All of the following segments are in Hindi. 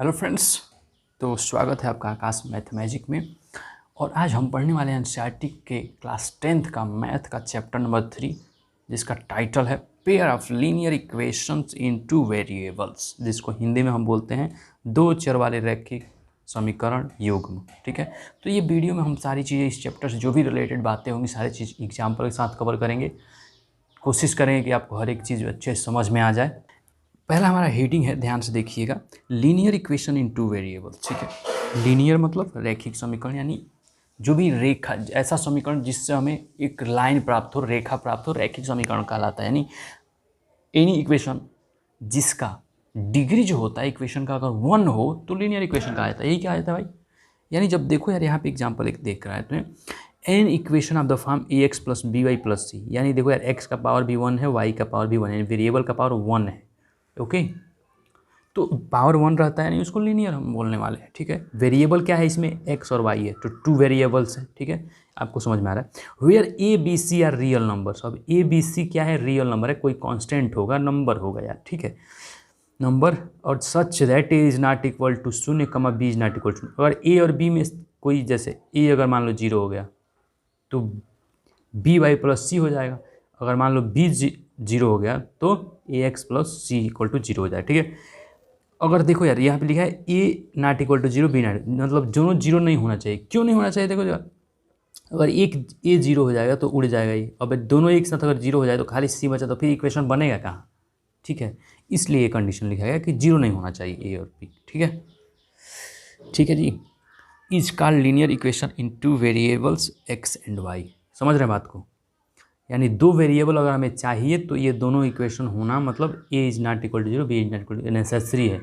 Hello friends. तो स्वागत है आपका आकाश मैथ मैजिक में। और आज हम पढ़ने वाले हैं एनसीईआरटी के क्लास 10th का मैथ का चैप्टर नंबर 3, जिसका टाइटल है pair of linear equations in two variables, जिसको हिंदी में हम बोलते हैं दो चर वाले रैखिक समीकरण युग्म। ठीक है, तो ये वीडियो में हम सारी चीज़ें इस चैप्टर से जो भी रिलेटेड बातें होंगी सारी चीज़ एग्जाम्पल के साथ कवर करेंगे। कोशिश करेंगे कि आपको हर एक चीज़ अच्छे से समझ में आ जाए। पहला हमारा हेडिंग है, ध्यान से देखिएगा, linear equation in two variable. ठीक है, लीनियर मतलब रैखिक समीकरण, यानी जो भी रेखा, ऐसा समीकरण जिससे हमें एक लाइन प्राप्त हो, रेखा प्राप्त हो, रैखिक समीकरण कहलाता है। यानी एनी इक्वेशन जिसका डिग्री जो होता है इक्वेशन का अगर 1 हो तो लीनियर इक्वेशन कहा जाता है। यही क्या जाता है भाई। यानी जब देखो यार, यहाँ पे एग्जाम्पल एक देख रहा है तो an equation of the form a x plus b y plus c, यानी देखो यार एक्स का पावर भी 1 है, वाई का पावर भी 1 है, वेरिएबल का पावर 1 है। ओके, तो पावर 1 रहता है, नहीं उसको लीनियर हम बोलने वाले हैं। ठीक है, वेरिएबल क्या है इसमें, एक्स और वाई है, तो 2 वेरिएबल्स है। ठीक है, आपको समझ में आ रहा है। Where A B C are real numbers. अब ए बी सी क्या है, रियल नंबर है, कोई कांस्टेंट होगा, नंबर होगा यार। ठीक है, नंबर, और such that A is not equal to 0 comma B is not equal to. अगर ए और बी में कोई, जैसे ए अगर मान लो 0 हो गया तो बी वाई प्लस सी हो जाएगा। अगर मान लो बी 0 हो गया तो a x plus c equal to 0 हो जाएगा। ठीक है, अगर देखो यार यहाँ पे लिखा है a not equal to 0 b not, मतलब दोनों 0 नहीं होना चाहिए। क्यों नहीं होना चाहिए, देखो यार, अगर एक ए 0 हो जाएगा तो उड़ जाएगा ये। अब दोनों एक साथ अगर 0 हो जाए तो खाली सी बचा, तो फिर इक्वेशन बनेगा कहाँ। ठीक है, इसलिए ये कंडीशन लिखा गया कि 0 नहीं होना चाहिए ए और बी। ठीक है, ठीक है जी। Is called linear equation in two variables x and y. समझ रहे हैं बात को, यानी दो वेरिएबल अगर हमें चाहिए तो ये दोनों इक्वेशन होना, मतलब a is not equal to 0 b is not equal to, necessary है।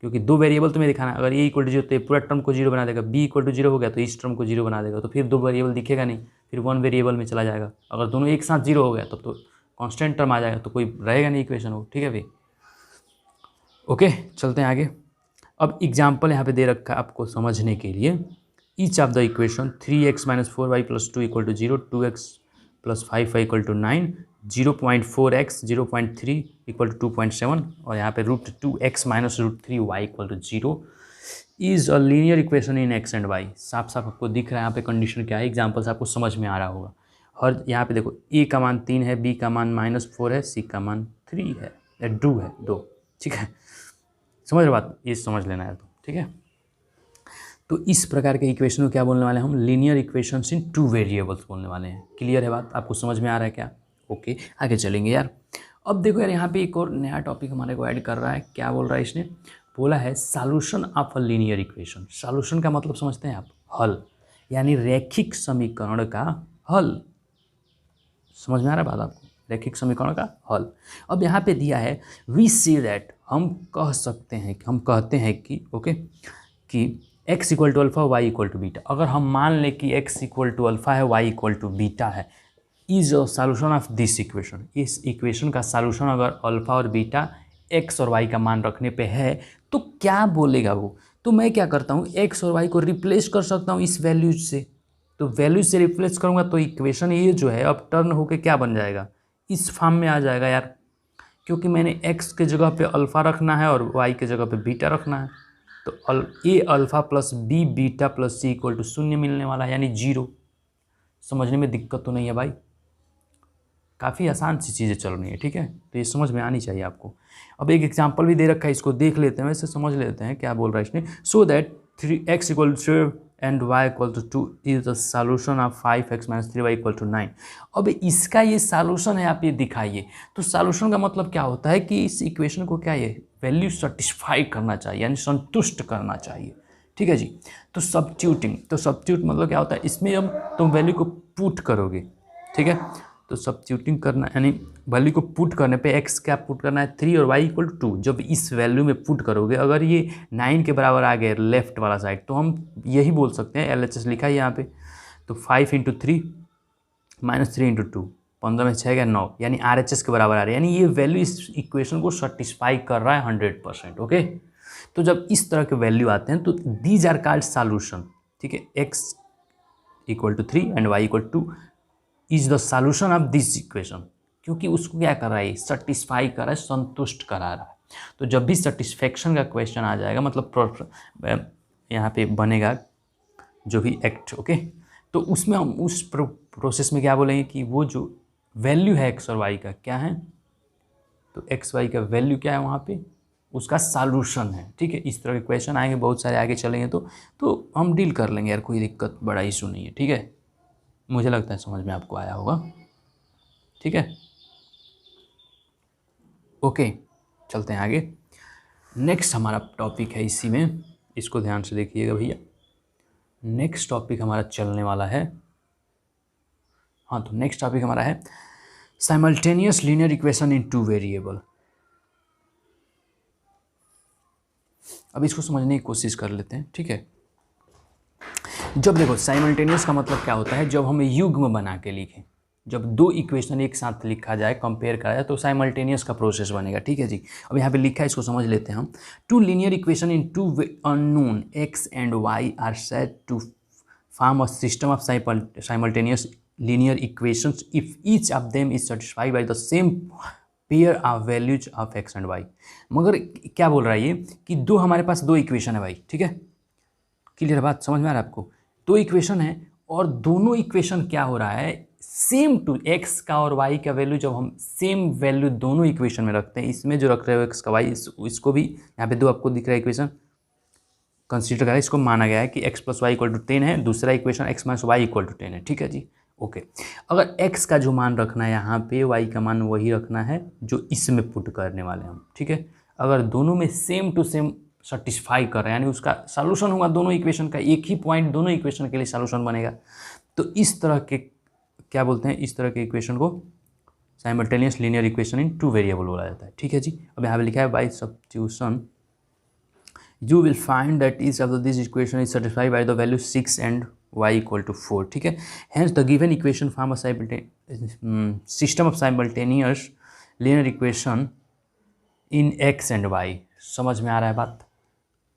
क्योंकि दो वेरिएबल तुम्हें दिखाना है, अगर ए इक्वल टू 0 तो ये पूरा टर्म को 0 बना देगा, बी इक्वल टू 0 हो गया तो इस टर्म को 0 बना देगा, तो फिर दो वेरिएबल दिखेगा नहीं, फिर 1 वेरिएबल में चला जाएगा। अगर दोनों एक साथ 0 हो गया तब तो कॉन्स्टेंट टर्म आ जाएगा, तो कोई रहेगा नहीं इक्वेशन हो। ठीक है भाई, ओके, चलते हैं आगे। अब एग्जाम्पल यहाँ पे दे रखा है आपको समझने के लिए। Each of the equation 3x minus 4y plus 2 equal to 0, 2x plus 5y equal to 9, 0.4x 0.3 equal to 2.7, और यहाँ पे √2x minus √3y equal to 0 is a linear equation in x and y। साफ साफ आपको दिख रहा है यहाँ पे कंडीशन क्या है, एग्जाम्पल से आपको समझ में आ रहा होगा। और यहाँ पे देखो a का मान 3 है, b का मान -4 है, c का मान 3 है, 2 है, 2। ठीक है, समझ रहे बात, ये समझ लेना है तो। ठीक है, तो इस प्रकार के इक्वेशन को क्या बोलने वाले हैं हम, लीनियर इक्वेशंस इन टू वेरिएबल्स बोलने वाले हैं। क्लियर है बात, आपको समझ में आ रहा है क्या। ओके, आगे चलेंगे यार। अब देखो यार, यहाँ पे एक और नया टॉपिक हमारे को ऐड कर रहा है। क्या बोल रहा है इसने, बोला है solution of a linear equation. Solution का मतलब समझते हैं आप, हल, यानी रैखिक समीकरण का हल। समझ में आ रहा है बात आपको, रैखिक समीकरण का हल। अब यहाँ पे दिया है वी सी दैट, हम कह सकते हैं, हम कहते हैं कि ओके, कि x equal to alpha y equal to beta. अगर हम मान लें कि x इक्वल टू अल्फा है, y इक्वल टू बीटा है, is a solution of this equation. इस इक्वेशन का सॉल्यूशन अगर अल्फा और बीटा x और y का मान रखने पे है तो क्या बोलेगा वो। तो मैं क्या करता हूँ, x और y को रिप्लेस कर सकता हूँ इस वैल्यूज से। तो वैल्यूज से रिप्लेस करूँगा तो इक्वेशन ये जो है अब टर्न होकर क्या बन जाएगा, इस फॉर्म में आ जाएगा यार। क्योंकि मैंने x के जगह पे अल्फ़ा रखना है और y के जगह पे बीटा रखना है, तो a alpha plus b beta plus c equal to 0 मिलने वाला है, यानी 0। समझने में दिक्कत तो नहीं है भाई, काफ़ी आसान सी चीज़ें चल रही है। ठीक है, तो ये समझ में आनी चाहिए आपको। अब एक एग्जांपल भी दे रखा है, इसको देख लेते हैं, वैसे समझ लेते हैं क्या बोल रहा है इसने। So that 3x equal to and y equal to 2 is the solution of 5x minus 3y equal to 9। अब इसका ये सॉल्यूशन है, आप ये दिखाइए। तो सॉल्यूशन का मतलब क्या होता है कि इस इक्वेशन को क्या, ये वैल्यू सेटिस्फाई करना चाहिए, यानी संतुष्ट करना चाहिए। ठीक है जी, तो सब्स्टिट्यूटिंग, तो सब्स्टिट्यूट मतलब क्या होता है, इसमें हम तुम वैल्यू को पुट करोगे। ठीक है, तो सब्स्टिट्यूटिंग करना, यानी वैल्यू को पुट करने पे x क्या पुट करना है, 3 और y इक्वल टू 2। जब इस वैल्यू में पुट करोगे, अगर ये 9 के बराबर आ गए लेफ्ट वाला साइड, तो हम यही बोल सकते हैं, LHS लिखा है यहाँ पे, तो 5 × 3 माइनस 3 × 2, 15 में 6 गया 9, यानी RHS के बराबर आ रहा है। यानी ये वैल्यू इस इक्वेशन को सेटिस्फाई कर रहा है 100%। ओके, तो जब इस तरह के वैल्यू आते हैं तो दीज आर कॉल्ड सॉल्यूशन। ठीक है, x equal to 3 and y equal to is the solution of this equation, क्योंकि उसको क्या कर रहा है, सेटिस्फाई कर रहा है, संतुष्ट करा रहा है। तो जब भी सेटिस्फेक्शन का क्वेश्चन आ जाएगा मतलब यहाँ पे बनेगा जो भी एक्ट, ओके, तो उसमें हम उस प्रोसेस में क्या बोलेंगे कि वो जो वैल्यू है एक्स और वाई का क्या है, तो एक्स वाई का वैल्यू क्या है वहाँ पे, उसका सॉल्यूशन है। ठीक है, इस तरह के क्वेश्चन आएंगे बहुत सारे, आगे चलेंगे तो हम डील कर लेंगे यार, कोई दिक्कत बड़ा इशू नहीं है। ठीक है, मुझे लगता है समझ में आपको आया होगा। ठीक है, ओके, चलते हैं आगे। नेक्स्ट हमारा टॉपिक है इसी में, इसको ध्यान से देखिएगा भैया। नेक्स्ट टॉपिक हमारा चलने वाला है, हाँ, तो नेक्स्ट टॉपिक हमारा है simultaneous linear equation in two variable. अब इसको समझने की कोशिश कर लेते हैं। ठीक है, जब देखो साइमल्टेनियस का मतलब क्या होता है, जब हम युग्म बना के लिखें, जब दो इक्वेशन एक साथ लिखा जाए, कंपेयर करा जाए, तो साइमल्टेनियस का प्रोसेस बनेगा। ठीक है जी, अब यहाँ पे लिखा है, इसको समझ लेते हैं हम। Two linear equation in two unknown X and Y are said to form a system of simultaneous linear equations if each of them is satisfied by the same pair of values of X and Y. मगर क्या बोल रहा है ये कि दो हमारे पास दो इक्वेशन है भाई। ठीक है, क्लियर बात, समझ में आ रहा है आपको? दो इक्वेशन है और दोनों इक्वेशन क्या हो रहा है, सेम टू एक्स का और वाई का वैल्यू जब हम सेम वैल्यू दोनों इक्वेशन में रखते हैं, इसमें जो रख रहे हो एक्स का वाई, इसको भी यहाँ पे दो आपको दिख रहा है इक्वेशन कंसीडर करें, इसको माना गया है कि x plus Y equal to 10 है, दूसरा equation x minus Y equal to 10 है। ठीक है जी, ओके। अगर x का जो मान रखना है यहाँ पे, y का मान वही रखना है जो इसमें पुट करने वाले हम। ठीक है, अगर दोनों में सेम टू सेम सेटिस्फाई कर रहे हैं, यानी उसका सॉल्यूशन होगा दोनों इक्वेशन का, एक ही पॉइंट दोनों इक्वेशन के लिए सॉल्यूशन बनेगा, तो इस तरह के क्या बोलते हैं, इस तरह के इक्वेशन को simultaneous linear equation in two variable बोला जाता है। ठीक है जी, अब यहाँ पे लिखा है by substitution you will find that each of this equation is satisfied by the value 6 and y equal to 4. ठीक है, hence the given equation form a system of simultaneous linear equation in x and y। समझ में आ रहा है बात?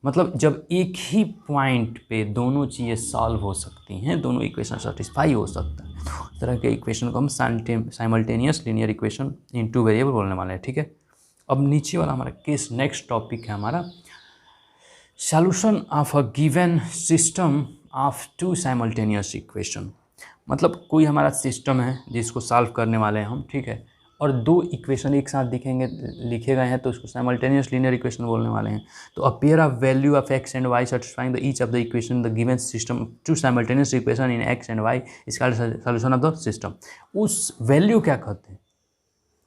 मतलब जब एक ही पॉइंट पे दोनों चीज़ें सॉल्व हो सकती हैं, दोनों इक्वेशन सेटिस्फाई हो सकता है, उस तरह के इक्वेशन को हम simultaneous linear equation in two variable बोलने वाले हैं। ठीक है, अब नीचे वाला हमारा केस नेक्स्ट टॉपिक है हमारा solution of a given system of two simultaneous equation. मतलब कोई हमारा सिस्टम है जिसको सॉल्व करने वाले हैं हम। ठीक है, और दो इक्वेशन एक साथ लिखे गए हैं, तो उसको साइमल्टेनियस लीनियर इक्वेशन बोलने वाले हैं। तो a pair of value of X and Y satisfying the each of the equation the given system two simultaneous equation in x and Y is called solution of the system. उस वैल्यू क्या कहते हैं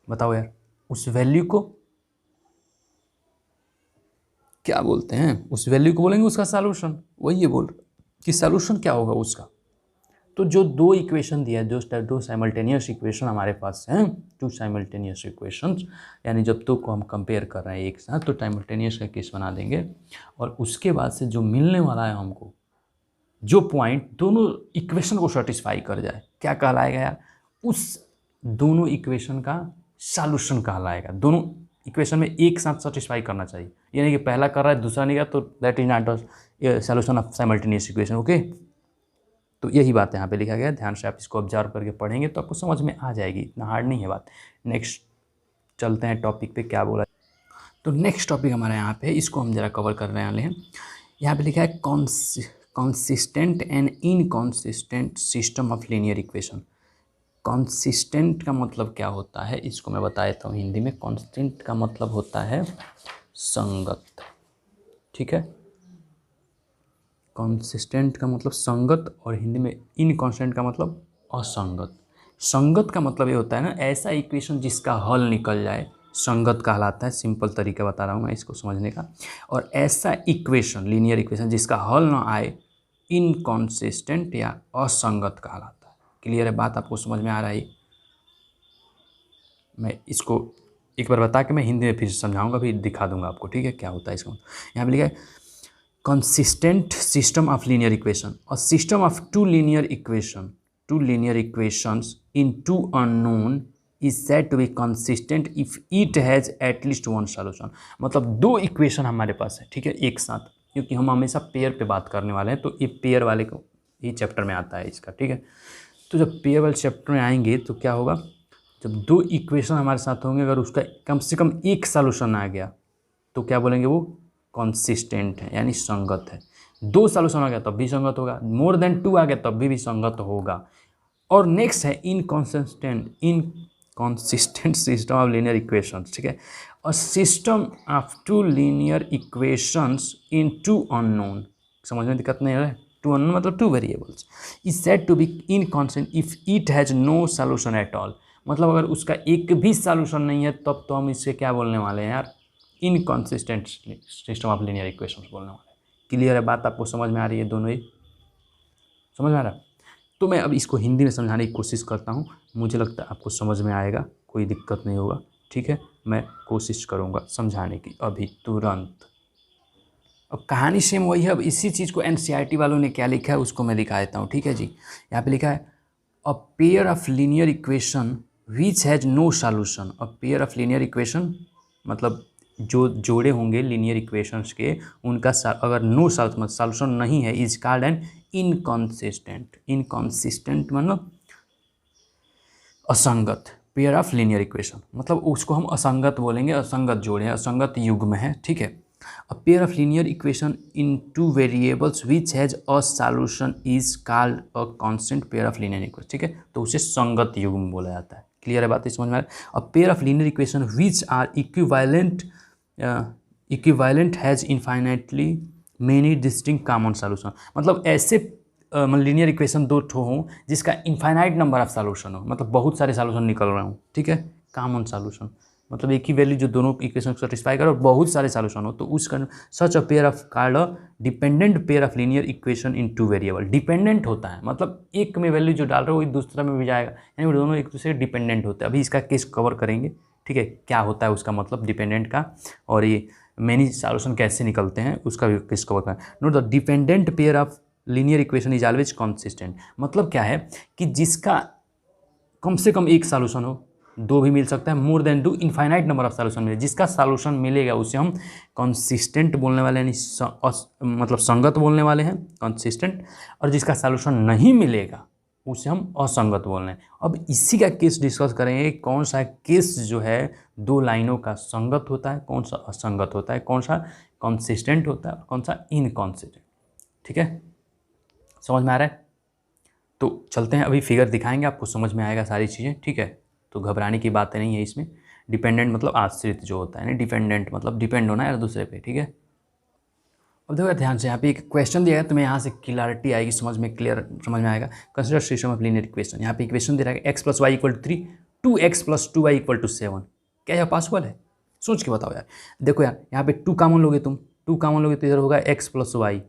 बताओ यार, उस वैल्यू को क्या बोलते हैं? उस वैल्यू को बोलेंगे उसका सॉल्यूशन। वही ये बोल कि सॉल्यूशन क्या होगा उसका। तो जो दो इक्वेशन दिया है, जो दो साइमल्टेनियस इक्वेशन हमारे पास हैं, टू साइमल्टेनियस इक्वेशंस, यानी जब दो को हम कंपेयर कर रहे हैं एक साथ, तो साइमल्टेनियस का केस बना देंगे, और उसके बाद से जो मिलने वाला है हमको, जो पॉइंट दोनों इक्वेशन को सेटिस्फाई कर जाए, क्या कहलाएगा यार? उस दोनों इक्वेशन का सॉल्यूशन कहलाएगा। दोनों इक्वेशन में एक साथ सेटिस्फाई करना चाहिए, यानी कि पहला कर रहा है दूसरा नहीं कर, तो that is not a solution of simultaneous equation. Okay, तो यही बात यहाँ पे लिखा गया है, ध्यान से आप इसको ऑब्जर्व करके पढ़ेंगे तो आपको समझ में आ जाएगी, इतना हार्ड नहीं है बात। नेक्स्ट चलते हैं टॉपिक पे, क्या बोला। तो नेक्स्ट टॉपिक हमारा यहाँ पे, इसको हम जरा कवर करने वाले हैं। यहाँ पे लिखा है consistent and inconsistent system of linear equation. Consistent का मतलब क्या होता है, इसको मैं बता देता हूँ हिंदी में। कॉन्स्टेंट का मतलब होता है संगत। ठीक है, कॉन्सिस्टेंट का मतलब संगत, और हिंदी में इनकॉन्स्टेंट का मतलब असंगत। संगत का मतलब ये होता है ना, ऐसा इक्वेशन जिसका हल निकल जाए, संगत कहलाता है। सिंपल तरीका बता रहा हूँ मैं इसको समझने का। और ऐसा इक्वेशन, लीनियर इक्वेशन जिसका हल ना आए, इनकॉन्सिस्टेंट या असंगत कहलाता है। क्लियर है बात? आपको समझ में आ रहा है? मैं इसको एक बार बता के मैं हिंदी में फिर समझाऊंगा, फिर दिखा दूंगा आपको। ठीक है, क्या होता है इसका। यहाँ पे लिखा है consistent system of linear equation, a system of two linear equations in two unknown is said to be consistent if it has at least one solution। मतलब दो इक्वेशन हमारे पास है, ठीक है, एक साथ, क्योंकि हम हमेशा पेयर पे बात करने वाले हैं, तो ये पेयर वाले को ये चैप्टर में आता है इसका। ठीक है, तो जब पेयर वाले चैप्टर में आएंगे तो क्या होगा, जब दो इक्वेशन हमारे साथ होंगे, अगर उसका कम से कम एक सॉल्यूशन आ गया, तो क्या बोलेंगे, वो कंसिस्टेंट है यानी संगत है। 2 सॉल्यूशन आ गया तब भी संगत होगा, मोर देन 2 आ गया तब भी संगत होगा। और नेक्स्ट है inconsistent system of linear equations, ठीक है। A system of 2 linear equations in 2 unknown, समझ में दिक्कत नहीं है, 2 अननोन मतलब 2 variables, is said to be inconstant if it has no solution at all. मतलब अगर उसका एक भी सॉल्यूशन नहीं है तब तो हम इससे क्या बोलने वाले हैं यार, inconsistent system of linear equations बोलने वाले हैं। क्लियर है बात, आपको समझ में आ रही है, दोनों ही समझ में आ रहा है। तो मैं अब इसको हिंदी में समझाने की कोशिश करता हूँ, मुझे लगता है आपको समझ में आएगा, कोई दिक्कत नहीं होगा, ठीक है। मैं कोशिश करूँगा समझाने की अभी तुरंत। अब कहानी सेम वही है, अब इसी चीज़ को एनसीईआरटी वालों ने क्या लिखा है उसको मैं दिखा देता हूँ, ठीक है जी। यहाँ पे लिखा है a pair of linear equation which has no solution. A pair of linear equation मतलब जो जोड़े होंगे लीनियर इक्वेशंस के, उनका अगर नो सॉल्यूशन नहीं है, is called an inconsistent. Inconsistent मतलब असंगत। पेयर ऑफ लीनियर इक्वेशन मतलब उसको हम असंगत बोलेंगे, असंगत जोड़े हैं, असंगत युग्म है, ठीक है। A pair of linear equation in 2 variables which has a solution is called a constant pair of linear equation, ठीक है। तो उसे संगत युग्म बोला जाता है। क्लियर है बात, समझ में आ रहा है। A pair of linear equation which are equivalent has infinitely many distinct common solution. मतलब ऐसे लीनियर इक्वेशन 2 ठो हों जिसका इनफाइनाइट नंबर ऑफ सॉल्यूशन हो, मतलब बहुत सारे सॉल्यूशन निकल रहे हों, ठीक है। कॉमन सॉल्यूशन मतलब एक ही वैल्यू जो दोनों इक्वेशन को सेटिस्फाई करे और बहुत सारे सॉल्यूशन हो, तो उसका such a pair of called a dependent pair of linear equation in 2 variable. Dependent होता है मतलब एक में वैल्यू जो डाल रहे हो वही दूसरा में भी जाएगा, यानी दोनों एक दूसरे के डिपेंडेंट होते हैं। अभी इसका केस कवर करेंगे, ठीक है, क्या होता है उसका मतलब डिपेंडेंट का, और ये मेनी सॉल्यूशन कैसे निकलते हैं उसका भी केस कवर करें। Note the dependent pair of linear equation is always consistent. मतलब क्या है कि जिसका कम से कम एक सॉल्यूशन हो, 2 भी मिल सकता है, more than 2 infinite number of solution मिले, जिसका सॉल्यूशन मिलेगा उसे हम कंसिस्टेंट बोलने वाले यानी मतलब संगत बोलने वाले हैं, कंसिस्टेंट। और जिसका सॉल्यूशन नहीं मिलेगा उसे हम असंगत बोल रहे हैं। अब इसी का केस डिस्कस करेंगे, कौन सा केस जो है 2 लाइनों का संगत होता है, कौन सा असंगत होता है, कौन सा कंसिस्टेंट होता है, कौन सा इनकॉन्सिस्टेंट, ठीक है। समझ में आ रहा है। तो चलते हैं, अभी फिगर दिखाएंगे, आपको समझ में आएगा सारी चीज़ें, ठीक है। तो घबराने की बात नहीं है इसमें। डिपेंडेंट मतलब आश्रित जो होता है ना, डिपेंडेंट मतलब डिपेंड होना है दूसरे पे, ठीक है। अब देखो ध्यान से, यहाँ पे एक क्वेश्चन दिया है, तुम्हें यहाँ से क्लियरिटी आएगी, समझ में क्लियर समझ में आएगा। Consider system of linear equation. यहाँ पे इक्वेशन दे रहा है x + y = 3, 2x + 2y = 7। क्या यह पॉसिबल है? सोच के बताओ यार। देखो यार, यहाँ पे 2 कॉमन लोगे तुम, 2 कॉमन लोगे तो इधर होगा x + y,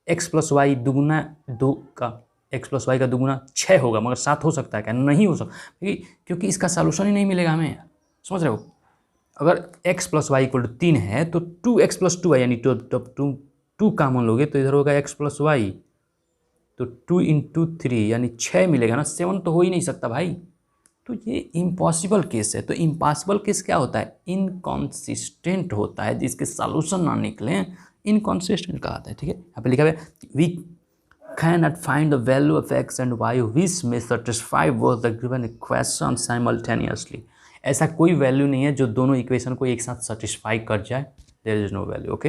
x + y दुगुना 2 का, x + y का दुगुना 6 होगा, मगर 7 हो सकता है क्या? नहीं हो सकता, क्योंकि इसका सॉल्यूशन ही नहीं मिलेगा हमें यार, समझ रहे हो। अगर x + y = 3 है तो 2x + 2y यानी 2 कॉमन लोगे तो इधर होगा x + y, तो 2 × 3 यानी 6 मिलेगा ना, 7 तो हो ही नहीं सकता भाई। तो ये इम्पॉसिबल केस है। तो इम्पॉसिबल केस क्या होता है? इनकॉन्सिस्टेंट होता है, जिसके सॉल्यूशन ना निकले इनकॉन्सिस्टेंट कहलाता है, ठीक है। यहाँ पे लिखा हुआ है we cannot find the value of x and y which may satisfy both the given equation simultaneously। ऐसा कोई वैल्यू नहीं है जो दोनों इक्वेशन को एक साथ सेटिस्फाई कर जाए, there is no value, okay.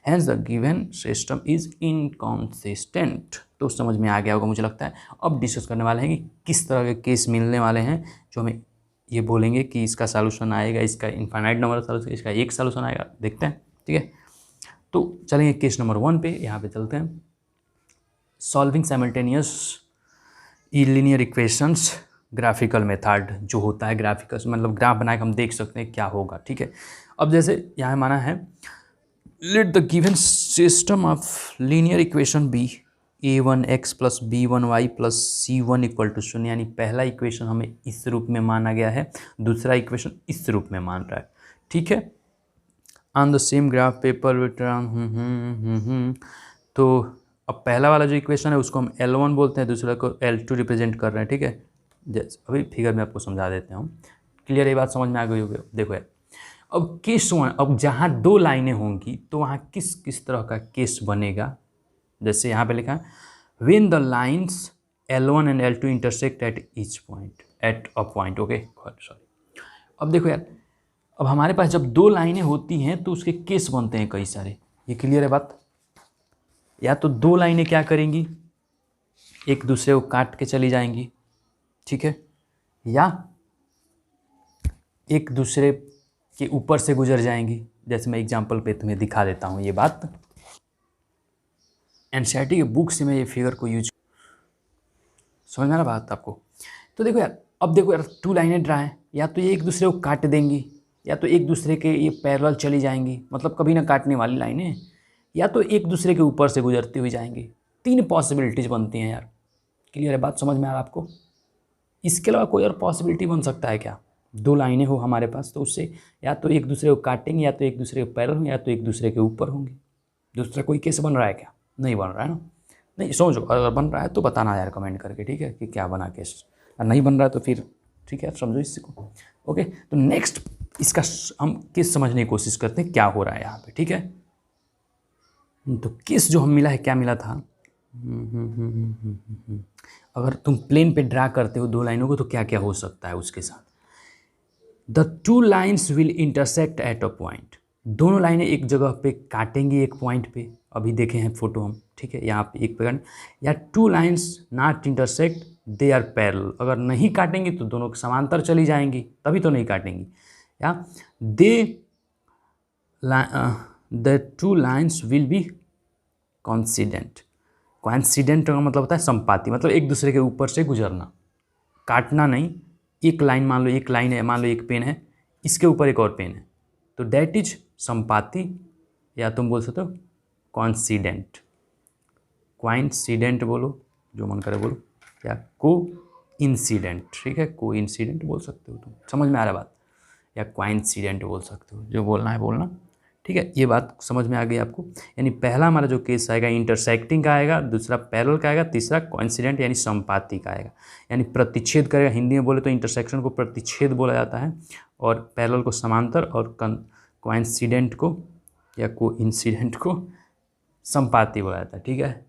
Hence the given system is inconsistent. तो समझ में आ गया होगा मुझे लगता है। अब डिस्कस करने वाले हैं कि किस तरह के केस मिलने वाले हैं जो हमें ये बोलेंगे कि इसका सॉल्यूशन आएगा, इसका इनफाइनाइट नंबर सॉल्यूशन, इसका एक सॉल्यूशन आएगा, देखते हैं, ठीक है। तो चलेंगे केस नंबर 1 पे, यहाँ पे चलते हैं। Solving simultaneous linear equations graphical method जो होता है, ग्राफिकल मतलब ग्राफ बना के हम देख सकते हैं क्या होगा, ठीक है। अब जैसे यहाँ माना है let the given system of linear equation be a1x + b1y + c1 = 0, यानी पहला इक्वेशन हमें इस रूप में माना गया है, दूसरा इक्वेशन इस रूप में मान रहा है, ठीक है। On the same graph paper with तो अब पहला वाला जो इक्वेशन है उसको हम L1 बोलते हैं, दूसरा को L2 रिप्रेजेंट कर रहे हैं, ठीक है। जैसे अभी फिगर में आपको समझा देते हैं। क्लियर, ये बात समझ में आ गई होगी। देखो यार, अब केस 1, अब जहाँ 2 लाइनें होंगी तो वहाँ किस किस तरह का केस बनेगा। जैसे यहाँ पे लिखा है when the lines L1 and L2 intersect at each point, eight a point, okay sorry. अब देखो यार, अब हमारे पास जब दो लाइनें होती हैं तो उसके केस बनते हैं कई सारे। ये क्लियर है बात? या तो दो लाइनें क्या करेंगी, एक दूसरे को काट के चली जाएंगी, ठीक है, या एक दूसरे के ऊपर से गुजर जाएंगी। जैसे मैं एग्जांपल पे तुम्हें दिखा देता हूँ ये बात। एनसीईआरटी के बुक से मैं ये फिगर को यूज, समझ में आ रहा बात आपको? तो देखो यार, अब देखो यार, टू लाइनें ड्रा हैं, या तो ये एक दूसरे को काट देंगी, या तो एक दूसरे के ये पैरेलल चली जाएंगी, मतलब कभी ना काटने वाली लाइनें, या तो एक दूसरे के ऊपर से गुजरती हुई जाएंगी। तीन पॉसिबिलिटीज बनती हैं यार। क्लियर है बात? समझ में आ रहा आपको? इसके अलावा कोई और पॉसिबिलिटी बन सकता है क्या? दो लाइनें हो हमारे पास तो उससे या तो एक दूसरे को काटेंगे, या तो एक दूसरे के पैरेलल होंगे, या तो एक दूसरे के ऊपर होंगे। दूसरा कोई केस बन रहा है क्या? नहीं बन रहा है ना? नहीं, समझो, अगर बन रहा है तो बताना यार कमेंट करके, ठीक है, कि क्या बना केस। और नहीं बन रहा है तो फिर ठीक है, समझो इसको। ओके, तो नेक्स्ट इसका हम केस समझने की कोशिश करते हैं क्या हो रहा है यहाँ पे, ठीक है। तो केस जो हम मिला है, क्या मिला था, अगर तुम प्लेन पे ड्रा करते हो दो लाइनों को तो क्या क्या हो सकता है उसके साथ। The two lines will intersect at a point, दोनों लाइनें एक जगह पे काटेंगी एक पॉइंट पे। अभी देखे हैं फोटो हम, ठीक है, यहाँ पे एक पे, या two lines not intersect they are parallel, अगर नहीं काटेंगी तो दोनों समांतर चली जाएंगी, तभी तो नहीं काटेंगी। या the two lines will be coincident, coincident का मतलब होता है संपाती, मतलब एक दूसरे के ऊपर से गुजरना, काटना नहीं। एक लाइन मान लो, एक लाइन है, मान लो एक पेन है, इसके ऊपर एक और पेन है, तो डैट इज संपाती, या तुम बोल सकते हो कॉन्सिडेंट, क्वाइंसिडेंट बोलो, जो मन करे बोलो, या को इंसिडेंट, ठीक है, को इंसिडेंट बोल सकते हो तुम, समझ में आ रहा बात, या क्वाइंसिडेंट बोल सकते हो, जो बोलना है बोलना, ठीक है। ये बात समझ में आ गई आपको? यानी पहला हमारा जो केस आएगा इंटरसेक्टिंग का आएगा, दूसरा पैरेलल का आएगा, तीसरा कोइंसिडेंट यानी संपाती का आएगा, यानी प्रतिच्छेद करेगा। हिंदी में बोले तो इंटरसेक्शन को प्रतिच्छेद बोला जाता है, और पैरेलल को समांतर, और कोइंसिडेंट को या कोइंसिडेंट को संपाती बोला जाता है, ठीक है।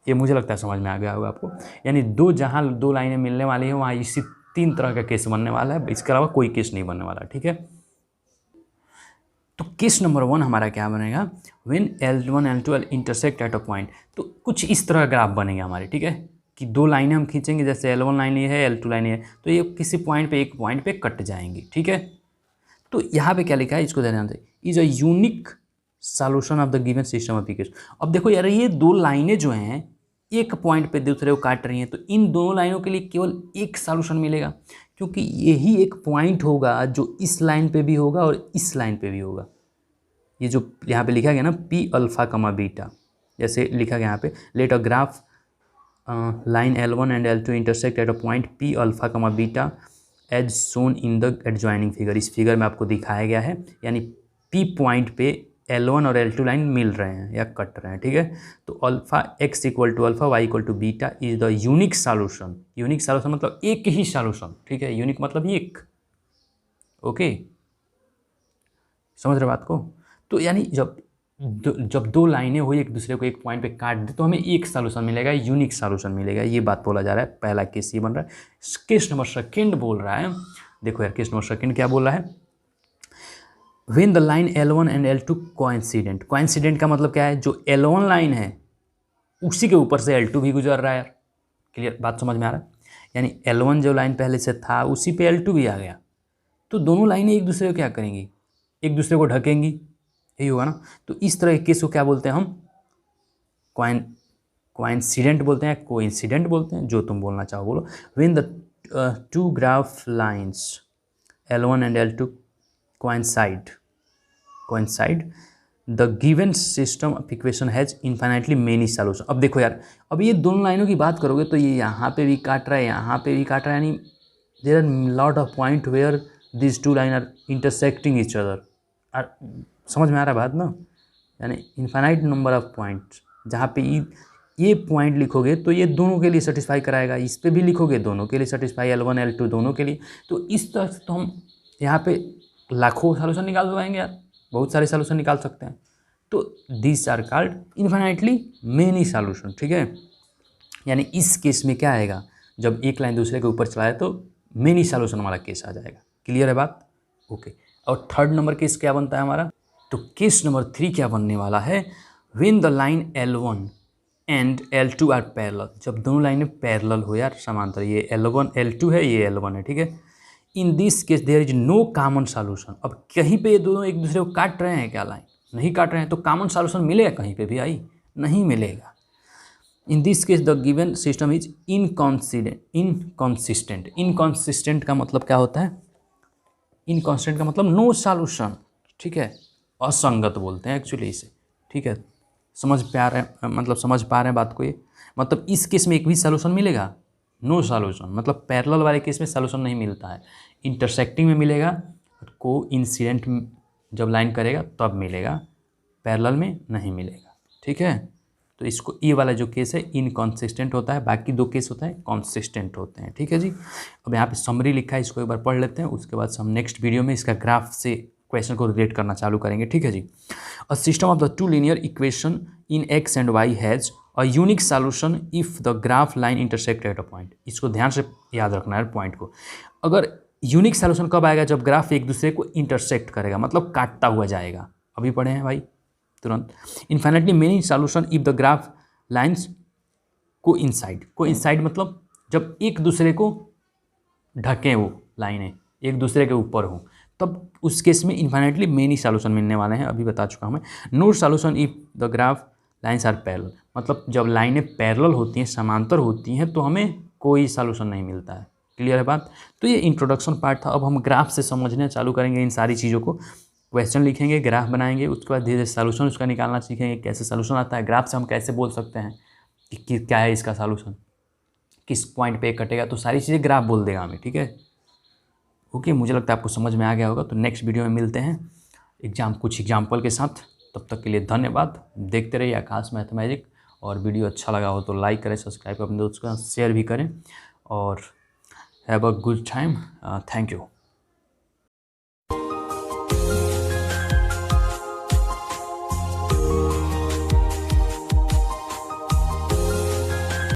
ये मुझे लगता है समझ में आ गया होगा आपको। यानी जहाँ दो लाइनें मिलने वाली हैं वहाँ इसी तीन तरह का केस बनने वाला है, इसके अलावा कोई केस नहीं बनने वाला, ठीक है। तो केस नंबर 1 हमारा क्या बनेगा, when L1 L2 intersect at a point. तो कुछ इस तरह ग्राफ बनेंगे हमारे, ठीक है, कि दो लाइनें हम खींचेंगे, जैसे L1 लाइन ये है, L2 लाइन ये है, तो ये किसी पॉइंट पे, एक पॉइंट पे कट जाएंगी, ठीक है। तो यहाँ पे क्या लिखा है, इसको ध्यान से, is a unique solution of the given system of equation. अब देखो यार, ये दो लाइनें जो हैं एक पॉइंट पे दूसरे को काट रही हैं, तो इन दोनों लाइनों के लिए केवल एक सॉल्यूशन मिलेगा, क्योंकि यही एक पॉइंट होगा जो इस लाइन पे भी होगा और इस लाइन पे भी होगा। ये जो यहाँ पे लिखा गया ना, पी अल्फा कमा बीटा, जैसे लिखा गया यहाँ पे, let a graph line L1 and L2 intersect at a point p alpha comma beta as shown in the adjoining figure. इस फिगर में आपको दिखाया गया है, यानी पी पॉइंट पे L1 और L2 लाइन मिल रहे हैं या कट रहे हैं, ठीक है। तो alpha x equal to alpha y equal to beta is the unique solution. Unique solution मतलब एक ही सॉल्यूशन, ठीक है, यूनिक मतलब एक, ओके, समझ रहे बात को? तो यानी जब दो लाइनें हुई एक दूसरे को एक पॉइंट पे काट दे तो हमें एक सॉल्यूशन मिलेगा, यूनिक सॉल्यूशन मिलेगा, ये बात बोला जा रहा है। पहला केस ये बन रहा है। केस नंबर सेकंड बोल रहा है, देखो यार, केस नंबर सेकंड क्या बोल रहा है, when the line L1 and L2 coincident. Coincident का मतलब क्या है, जो L1 लाइन है उसी के ऊपर से L2 भी गुजर रहा है यार। क्लियर बात समझ में आ रहा है? यानी L1 जो लाइन पहले से था उसी पे L2 भी आ गया, तो दोनों लाइनें एक दूसरे को क्या करेंगी, एक दूसरे को ढकेंगी, यही होगा ना। तो इस तरह के केस को क्या बोलते हैं हम, कोइंसिडेंट बोलते हैं, कोइंसिडेंट बोलते हैं, जो तुम बोलना चाहो बोलो। When the two graph lines L1 and L2 coincide the given system of equation has infinitely many solution. अब देखो यार, अब ये दोनों लाइनों की बात करोगे तो ये यहाँ पे भी काट रहा है, यहाँ पे भी काट रहा है, यानी there are lot of point where this two line are intersecting each other. समझ में आ रहा है बात ना? यानी इन्फाइनाइट नंबर ऑफ पॉइंट, जहाँ पे ये पॉइंट लिखोगे तो ये दोनों के लिए सेटिस्फाई कराएगा, इस पे भी लिखोगे दोनों के लिए सेटिस्फाई, L1 L2 दोनों के लिए। तो इस तरह से तो हम यहाँ पे लाखों सॉल्यूशन निकाल पाएंगे यार, बहुत सारे सॉल्यूशन निकाल सकते हैं। तो this are called infinitely many solution, ठीक है। यानी इस केस में क्या आएगा, जब एक लाइन दूसरे के ऊपर चलाए तो मेनी सॉल्यूशन वाला केस आ जाएगा। क्लियर है बात? ओके। और थर्ड नंबर केस क्या बनता है हमारा, तो केस नंबर 3 क्या बनने वाला है, when the line L1 and L2 are parallel, जब दोनों लाइनें पैरेलल हो यार, समांतर, ये L1 L2 है, ये L1 है, ठीक है। In this case there is no common solution, अब कहीं पे ये दोनों एक दूसरे को काट रहे हैं क्या, लाइन नहीं काट रहे हैं, तो कॉमन सॉल्यूशन मिलेगा कहीं पे भी आई, नहीं मिलेगा। इन this case the given system is inconsistent. Inconsistent का मतलब क्या होता है, इनकॉन्सिस्टेंट का मतलब नो सॉल्यूशन, ठीक है, असंगत बोलते हैं एक्चुअली इसे, ठीक है। समझ पा रहे हैं, मतलब समझ पा रहे हैं बात को ये, मतलब इस केस में एक भी सॉल्यूशन मिलेगा, नो सॉल्यूशन, मतलब पैरेलल वाले केस में सॉल्यूशन नहीं मिलता है, इंटरसेक्टिंग में मिलेगा, को इंसिडेंट जब लाइन करेगा तब मिलेगा, पैरेलल में नहीं मिलेगा, ठीक है। तो इसको ये वाला जो केस है इनकॉन्सिस्टेंट होता है, बाकी दो केस होता है कॉन्सिस्टेंट होते हैं, ठीक है जी। अब यहाँ पे समरी लिखा है, इसको एक बार पढ़ लेते हैं, उसके बाद हम नेक्स्ट वीडियो में इसका ग्राफ से क्वेश्चन को रिलेट करना चालू करेंगे, ठीक है जी। A system of the two linear equation in x and y has a unique solution if the graph line intersect at a point. इसको ध्यान से याद रखना है पॉइंट को। अगर यूनिक सॉल्यूशन कब आएगा, जब ग्राफ एक दूसरे को इंटरसेक्ट करेगा, मतलब काटता हुआ जाएगा, अभी पढ़े हैं भाई तुरंत। Infinitely many solution if the graph lines को इनसाइड मतलब जब एक दूसरे को ढकें, वो लाइनें एक दूसरे के ऊपर हो, तब उस केस में इन्फाइनाइटली मेनी सॉल्यूशन मिलने वाले हैं, अभी बता चुका हूँ मैं। No solution if the graph lines are parallel, मतलब जब लाइनें पैरेलल होती हैं, समांतर होती हैं, तो हमें कोई सॉल्यूशन नहीं मिलता है। क्लियर है बात। तो ये इंट्रोडक्शन पार्ट था। अब हम ग्राफ से समझने चालू करेंगे इन सारी चीज़ों को, क्वेश्चन लिखेंगे, ग्राफ बनाएंगे, उसके बाद धीरे धीरे सॉल्यूशन उसका निकालना सीखेंगे, कैसे सॉल्यूशन आता है, ग्राफ से हम कैसे बोल सकते हैं कि क्या है इसका सॉल्यूशन, किस पॉइंट पे कटेगा, तो सारी चीज़ें ग्राफ बोल देगा हमें, ठीक है। ओके, मुझे लगता है आपको समझ में आ गया होगा। तो नेक्स्ट वीडियो में मिलते हैं कुछ एग्जाम्पल के साथ। तब तक के लिए धन्यवाद। देखते रहिए आकाश मैथमेटिक, और वीडियो अच्छा लगा हो तो लाइक करें, सब्सक्राइब अपने दोस्तों के साथ शेयर भी करें, और have a good time. Thank you.